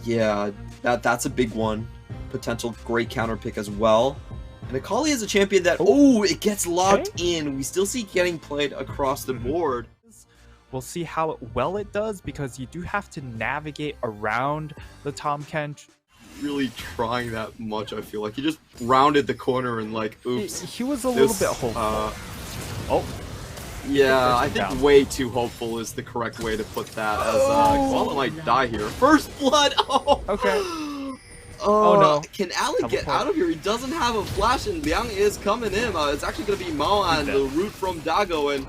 Yeah, that's a big one. Potential great counter pick as well. And Akali is a champion that, it gets locked in. We still see getting played across the board. We'll see how well it does, because you do have to navigate around the Tahm Kench. Really trying that much, I feel like. He just rounded the corner and like, oops. He was a little bit hopeful. Yeah, I think way too hopeful is the correct way to put that, as Koala might die here. First blood! Okay. Oh no. Can Ali get out of here? He doesn't have a flash, and Liang is coming in. It's actually going to be Maoan, the root from Dago, and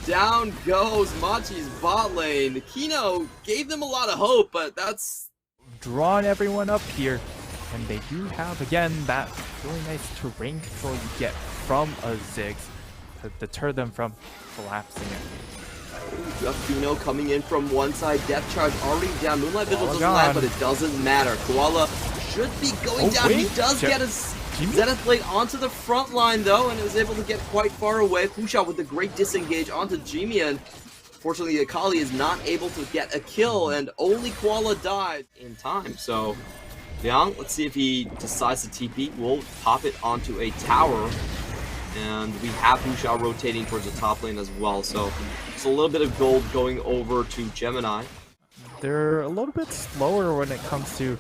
down goes Machi's bot lane. Kino gave them a lot of hope, but that's drawn everyone up here. And they do have, again, that really nice terrain control you get from a Ziggs to deter them from collapsing it. You have Kino coming in from one side, Death Charge already down. Moonlight Vigil doesn't land, but it doesn't matter. Koala should be going down. He does get his Zenith Blade onto the front line though, and is able to get quite far away. Pusha with the great disengage onto Jimian. Fortunately, Akali is not able to get a kill, and only Koala died in time. So, Liang, let's see if he decides to TP. We'll pop it onto a tower, and we have Pusha rotating towards the top lane as well. So, it's a little bit of gold going over to Gemini. They're a little bit slower when it comes to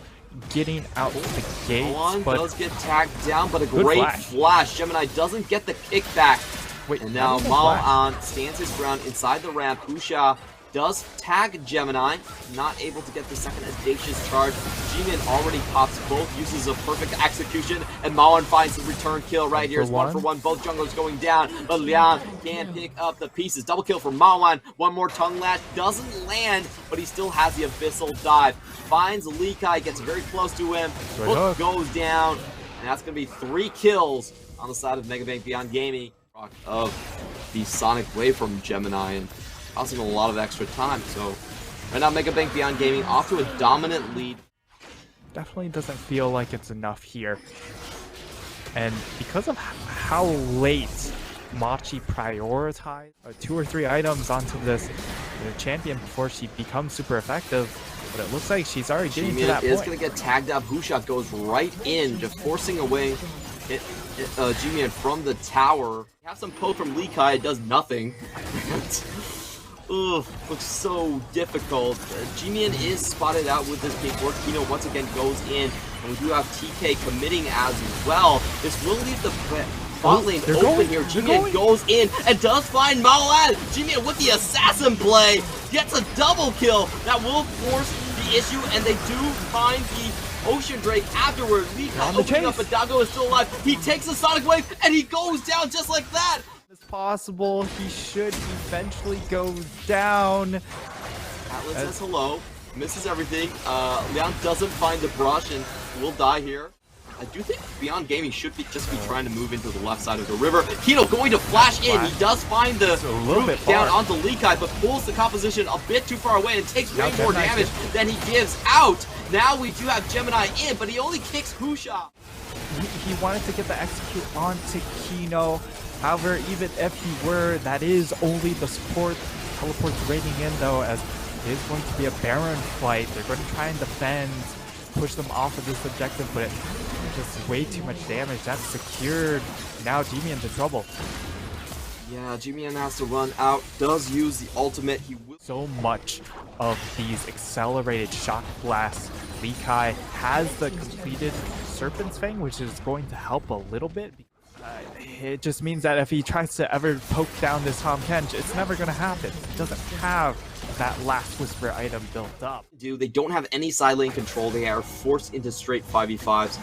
getting out the gates, but does get tagged down, but a great flash. Gemini doesn't get the kickback. And now Maoan stands his ground inside the ramp. Pusha does tag Gemini, not able to get the second audacious charge. Jimin already pops both, uses a perfect execution, and Maoan finds the return kill right here. It's 1 for 1, both junglers going down, but Liang can pick up the pieces. Double kill for Maoan, one more tongue lash, doesn't land, but he still has the abyssal dive. Finds Lee Kai, gets very close to him, hook goes down, and that's going to be 3 kills on the side of Megabank Beyond Gaming. Of the Sonic Wave from Gemini, and causing a lot of extra time. So right now Megabank Beyond Gaming off to a dominant lead. Definitely doesn't feel like it's enough here, and because of how late Machi prioritized 2 or 3 items onto this champion before she becomes super effective, but it looks like she's already getting to that point. Is going to get tagged up. Hushot goes right in, just forcing away Jimian from the tower. Have some poke from Lee Kai, it does nothing. Ugh, looks so difficult. Jimian is spotted out with this pink ward. Kino once again goes in, and we do have TK committing as well. This will leave the bot lane open here. Jimian goes in and does find Maoan. Jimian with the assassin play gets a double kill. That will force the issue, and they do find the Ocean Drake afterward. Lee Kai opening up, but Dago is still alive. He takes a Sonic Wave, and he goes down just like that. It's possible. He should eventually go down. Atlas says hello. Misses everything. Leon doesn't find the brush and will die here. I do think Beyond Gaming should just be trying to move into the left side of the river. Kino going to flash in. He does find the root down onto Lee Kai, but pulls the composition a bit too far away and takes way more damage than he gives out. Now we do have Gemini in, but he only kicks Husha. He wanted to get the execute onto Kino. However, even if he were, that is only the support. Teleport's raiding in though, as it is going to be a Baron fight. They're going to try and defend, push them off of this objective, but it's just way too much damage. That's secured. Now Jimian's in trouble. Yeah, Jimian has to run out. Does use the ultimate. He will. So much of these accelerated shock blasts. Lee Kai has the completed Serpent's Fang, which is going to help a little bit. It just means that if he tries to ever poke down this Tahm Kench, it's never going to happen. He doesn't have that last Whisper item built up. They don't have any side lane control. They are forced into straight 5v5s.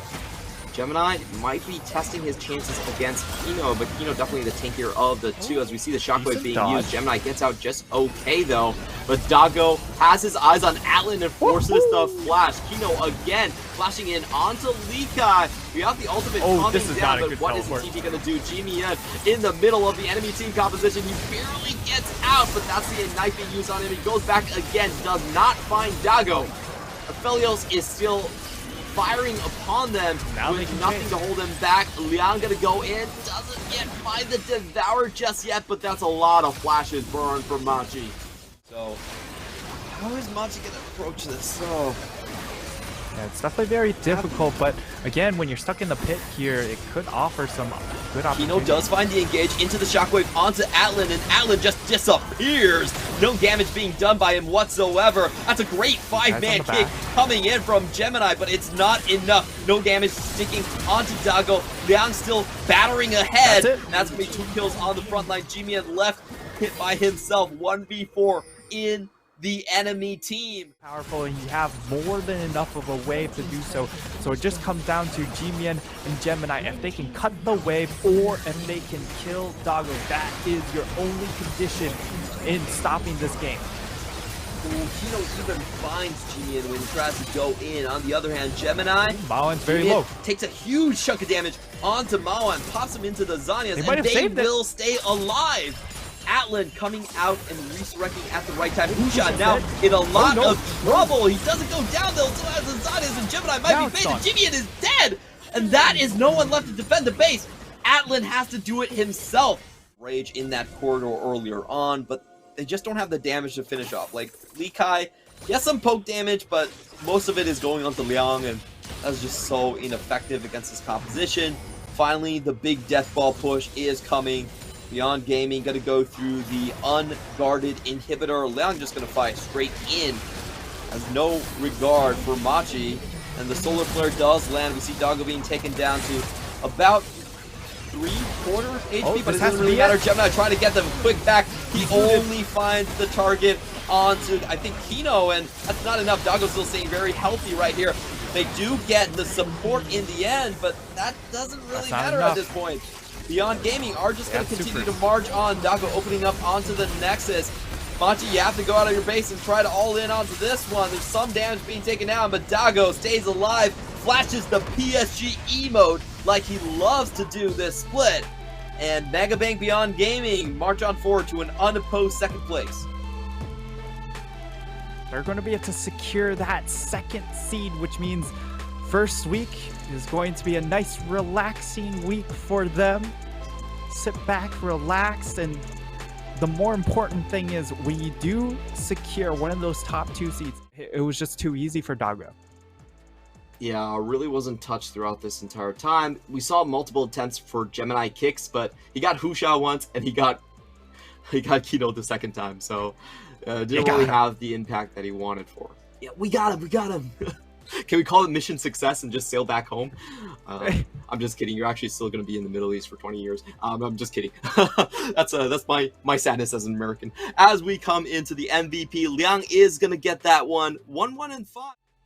Gemini might be testing his chances against Kino, but Kino definitely the tankier of the two. As we see the shockwave being used, Gemini gets out just okay though. But Dago has his eyes on Atlan and forces the flash. Kino again flashing in onto Lee Kai. We have the ultimate coming down, but what is the TP going to do? Jimian in the middle of the enemy team composition. He barely gets out, but that's the Ignite being used on him. He goes back again, does not find Dago. Aphelios is still firing upon them with nothing to hold him back. Liang gonna go in, doesn't yet find the Devour just yet, but that's a lot of flashes burned from Machi. So, how is Machi gonna approach this? So, Yeah, it's definitely very difficult, but again, when you're stuck in the pit here, it could offer some good opportunities. Kino does find the engage into the shockwave onto Atlan, and Atlan just disappears. No damage being done by him whatsoever. That's a great 5-man kick coming in from Gemini, but it's not enough. No damage sticking onto Dago. Liang still battering ahead. That's going to be 2 kills on the front line. G-Man left hit by himself, 1v4 in the enemy team. Powerful, and you have more than enough of a wave to do so. So it just comes down to G-Man and Gemini. If they can cut the wave or if they can kill Dago, that is your only condition in stopping this game. Kino even finds G-Man when he tries to go in. On the other hand, Gemini, Maoan's very low. Takes a huge chunk of damage onto Maoan, pops him into the Zanyas, and they will stay alive. Atlan coming out and resurrecting at the right time. Husha now in a lot of trouble. He doesn't go down though. Still has the Zanyas, and Gemini might be faded. G-Man is dead, and that is no one left to defend the base. Atlan has to do it himself. Rage in that corridor earlier on, but they just don't have the damage to finish off. Like, Lee Kai, he has some poke damage, but most of it is going onto Liang, and that's just so ineffective against his composition. Finally, the big death ball push is coming. Beyond Gaming gonna go through the unguarded inhibitor. Liang just gonna fight straight in. Has no regard for Machi. And the solar flare does land. We see Dago being taken down to about 3/4 HP, but it doesn't really matter. Gemini trying to get them quick back. He only finds the target onto, I think, Kino, and that's not enough. Dago's still staying very healthy right here. They do get the support in the end, but that doesn't really matter at this point. Beyond Gaming are just going to continue to march on. Dago opening up onto the Nexus. Machi, you have to go out of your base and try to all in onto this one. There's some damage being taken down, but Dago stays alive, flashes the PSG emote like he loves to do this split. And Megabank Beyond Gaming march on forward to an unopposed second place. They're going to be able to secure that second seed, which means first week is going to be a nice relaxing week for them. Sit back, relax, and the more important thing is when you do secure one of those top 2 seeds, it was just too easy for Dago. Yeah, really wasn't touched throughout this entire time. We saw multiple attempts for Gemini kicks, but he got Husha once and he got Kino the second time, so didn't really have the impact that he wanted for. Yeah, we got him. Can we call it mission success and just sail back home? I'm just kidding. You're actually still going to be in the Middle East for 20 years. I'm just kidding. That's my sadness as an American. As we come into the MVP, Liang is going to get that one. 1-1-5.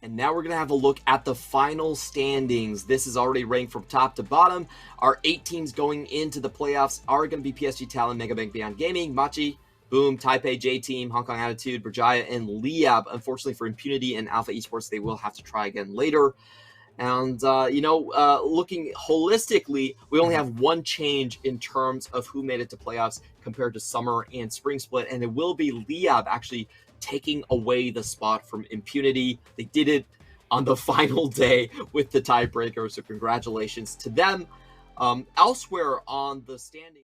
And now we're going to have a look at the final standings. This is already ranked from top to bottom. Our 8 teams going into the playoffs are going to be PSG Talon, Megabank Beyond Gaming, Machi, Boom, Taipei J-Team, Hong Kong Attitude, Berjaya, and Liab. Unfortunately for Impunity and Alpha Esports, they will have to try again later. And, looking holistically, we only have one change in terms of who made it to playoffs compared to summer and spring split. And it will be Liab actually taking away the spot from Impunity. They did it on the final day with the tiebreaker, so congratulations to them. Elsewhere on the standing.